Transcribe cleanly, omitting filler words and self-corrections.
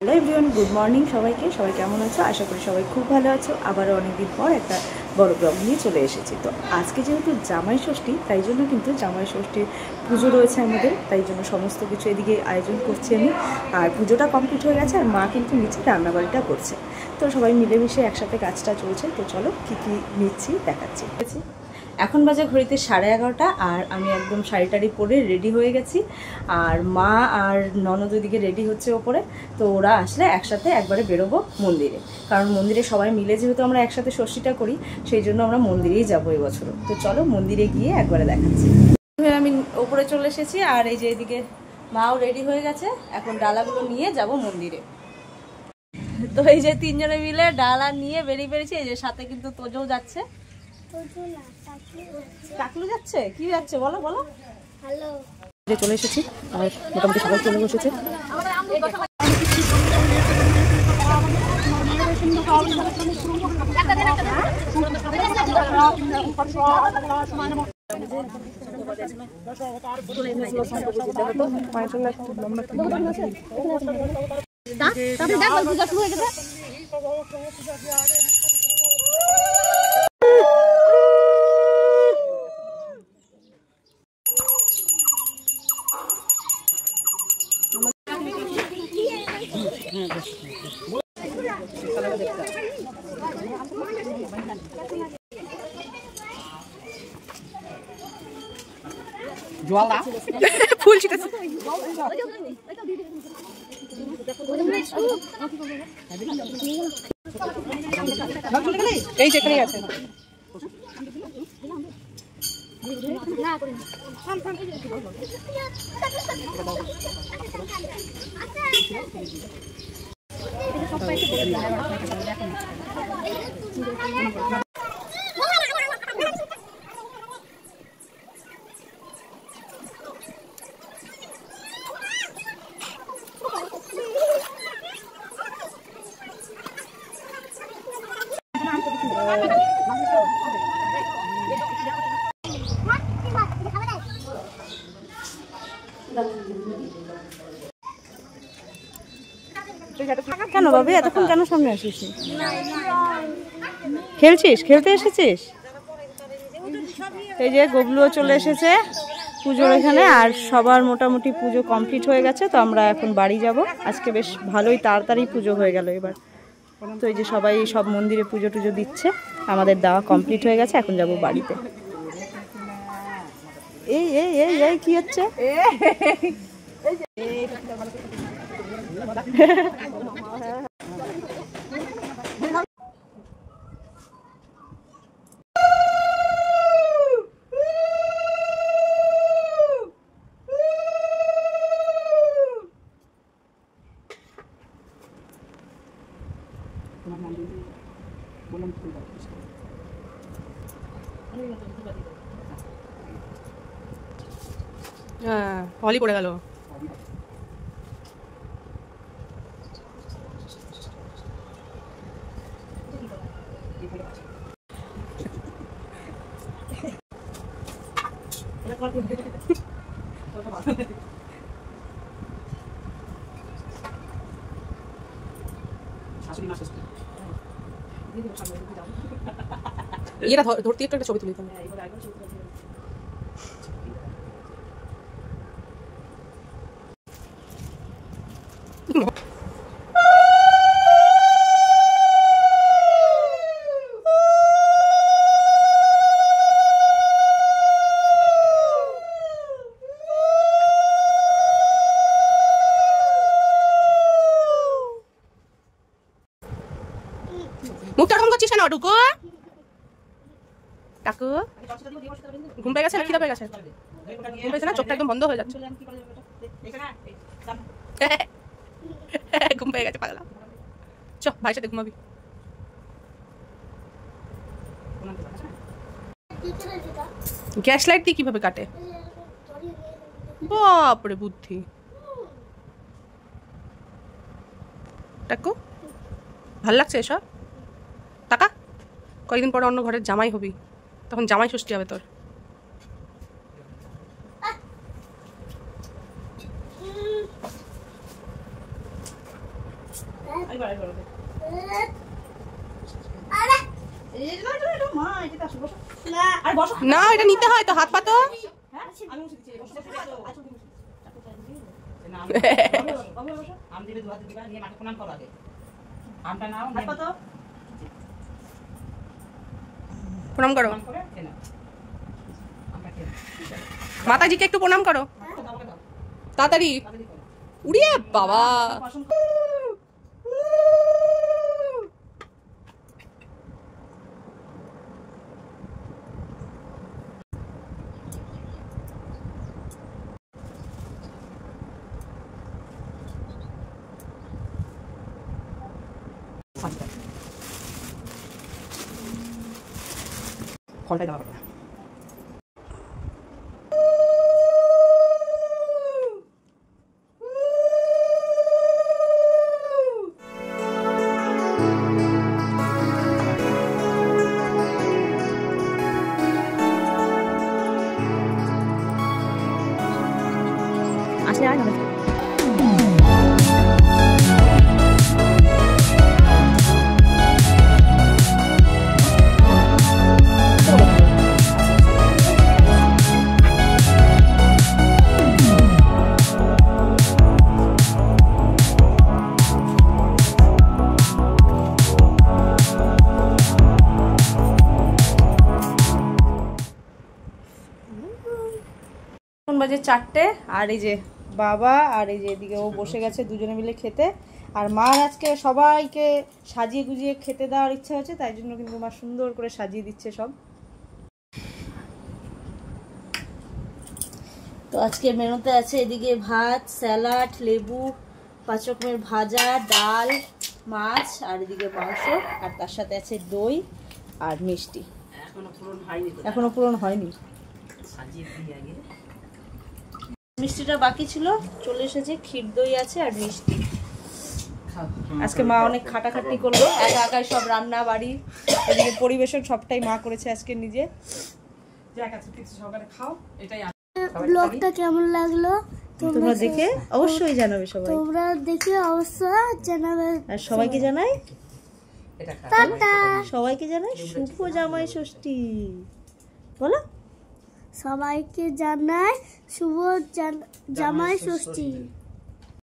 Hello everyone, good morning সবাইকে। সবাই কেমন আছো? আশা করি সবাই খুব ভালো আছো। আবারও অনেকদিন পর একটা বড় ব্লগ নিয়ে চলে এসেছি। তো আজকে যেহেতু জামাই ষষ্ঠী, তাই জন্য কিন্তু জামাই ষষ্ঠীর পুজো রয়েছে আমাদের, তাই জন্য সমস্ত কিছু এদিকে আয়োজন করছি আমি। আর পুজোটা কমপ্লিট হয়ে গেছে, আর মা কিন্তু নিচে রান্নাবাড়িটা করছে। তো সবাই মিলেমিশে একসাথে কাজটা চলছে। তো চলো কী কী নিচ্ছি দেখাচ্ছি। এখন বাজে ঘড়িতে 11:30, আর আমি একদম শাড়ি টাড়ি পরে রেডি হয়ে গেছি। আর মা আর ননদ ওইদিকে রেডি হচ্ছে ওপরে। তো ওরা আসলে একসাথে একবারে বেরোবো মন্দিরে, কারণ মন্দিরে সবাই মিলে যেহেতু আমরা একসাথে ষষ্ঠীটা করি, সেই জন্য আমরা মন্দিরেই যাবো এবছরও। তো চলো মন্দিরে গিয়ে একবারে দেখাচ্ছি। আমি ওপরে চলে এসেছি, আর এই যে এদিকে মাও রেডি হয়ে গেছে। এখন ডালাগুলো নিয়ে যাব মন্দিরে। তো এই যে তিনজনে মিলে ডালা নিয়ে বেরিয়ে পেরেছি। এই যে সাথে কিন্তু তোজও যাচ্ছে। টাকলু যাচ্ছে? কি যাচ্ছে বলো বলো। হ্যালো, চলে এসেছি আর মোটামুটি সবাই চলে বসেছে। ফুল ছিটাচ্ছে। এই যেখানেই আছে। কেন বাবু এতক্ষণ কেন সামনে আসিস? খেলছিস? খেলতে এসেছিস? এই যে গবলুও চলে এসেছে পুজোর এখানে। আর সবার মোটামুটি পুজো কমপ্লিট হয়ে গেছে। তো আমরা এখন বাড়ি যাব। আজকে বেশ ভালোই তাড়াতাড়ি পুজো হয়ে গেল এবার। তো এই যে সবাই সব মন্দিরে পুজো টুজো দিচ্ছে। আমাদের দেওয়া কমপ্লিট হয়ে গেছে, এখন যাব বাড়িতে। এই এই এই এই কি হচ্ছে? হ্যাঁ, হলি পড়ে গেল। এরা ধরতে একটা ছবি তুলি। মুখটা ওরকম করছিস কেন? ঢুকো। কাকু ঘুম পেয়ে গেছে না? খিদে পেয়ে গেছে? ঘুম পেয়েছে না? চোখটা একদম বন্ধ হয়ে যাচ্ছে। ঘুম পেয়ে গেছে পাগলা। চ ভাইয়ের সাথে ঘুমাবি। গ্যাস লাইট দিয়ে কিভাবে কাটে? বাপরে বুদ্ধি। টাকু ভাল লাগছে এসব? টাকা কয়েকদিন পরে অন্য ঘরের জামাই হবি, তখন জামাই ষষ্ঠী হবে তোর। না এটা নিতে হয় তো, হাত পাতো। প্রণাম করো মাতাজিকে, একটু প্রণাম করো তাড়াতাড়ি। উড়িয়ে বাবা, ফলটাই দেওয়া হবে। আসলে আর বাজে 4টে, আর এই যে বাবা আর এই যে এদিকে ও বসে গেছে দুজনে মিলে খেতে। আর মার আজকে সবাইকে সাজিয়ে গুজিয়ে খেতে দেওয়ার ইচ্ছা হচ্ছে, তাই জন্য কিন্তু মা সুন্দর করে সাজিয়ে দিচ্ছে সব। তো আজকে মেনুতে আছে এদিকে ভাত, স্যালাড, লেবু, 5 রকমের ভাজা, ডাল, মাছ, আর এদিকে মাংস, আর তার সাথে আছে দই আর মিষ্টি। এখনো পূরণ হয়নি। মিষ্টিটা বাকি ছিল, চলে এসেছে। ক্ষীর দই আছে আর মিষ্টি। আজকে মা অনেক খাটাখাটি করলো, একা একাই সব রান্না বাড়ি এদিকে পরিবেশন সবটাই মা করেছে আজকে নিজে। ব্লগটা কেমন লাগলো তোমরা দেখে অবশ্যই জানাবে, সবাই তোমরা দেখে অবশ্যই জানাবে। আর সবাইকে জানাই টাটা। সবাইকে জানাই শুভ জামাই ষষ্ঠী। বলো সবাইকে জানাই শুভ জামাই ষষ্ঠী।